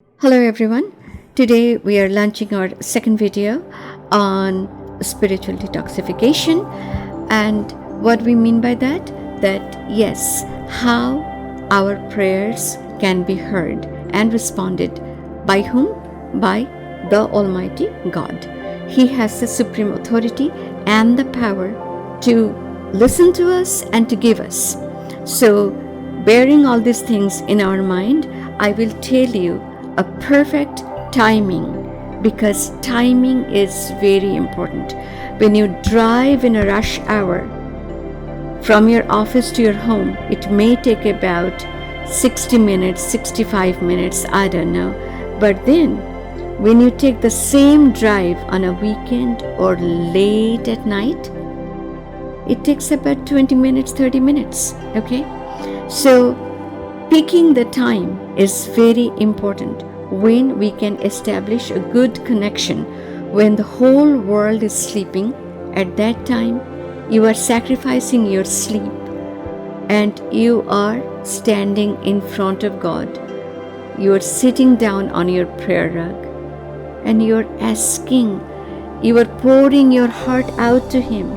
Hello everyone. Today we are launching our second video on spiritual detoxification, and what we mean by that yes, how our prayers can be heard and responded. By whom? By the Almighty God. He has the supreme authority and the power to listen to us and to give us. So, bearing all these things in our mind, I will tell you a perfect timing, because timing is very important. When you drive in a rush hour from your office to your home, it may take about 60 minutes, 65 minutes, I don't know. But then when you take the same drive on a weekend or late at night, it takes about 20 minutes, 30 minutes. Okay? So picking the time is very important. When we can establish a good connection, when the whole world is sleeping, at that time you are sacrificing your sleep and you are standing in front of God. You are sitting down on your prayer rug and you are asking, you are pouring your heart out to Him.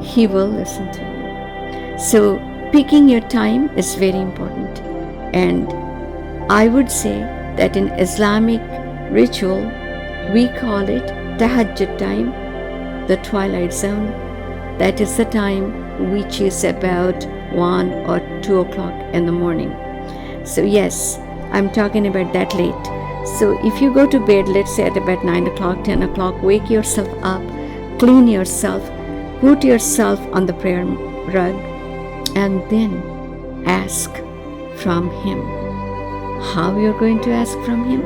He will listen to you. So picking your time is very important. And I would say that in Islamic ritual, we call it Tahajjud time, the twilight zone. That is the time which is about 1 or 2 o'clock in the morning. So yes, I'm talking about that late. So if you go to bed, let's say at about 9 o'clock, 10 o'clock, wake yourself up, clean yourself, put yourself on the prayer rug, and then ask from Him. How you're going to ask from Him,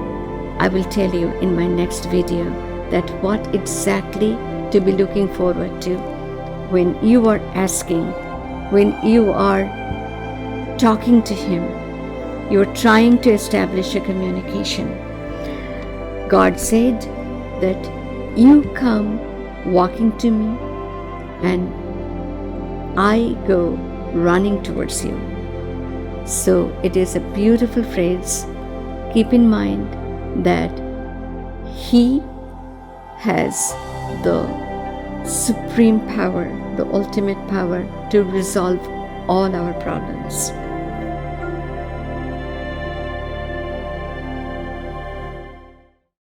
I will tell you in my next video, that what exactly to be looking forward to when you are asking, when you are talking to Him, you're trying to establish a communication. God said that you come walking to me and I go running towards you. So it is a beautiful phrase. Keep in mind that He has the supreme power, the ultimate power to resolve all our problems.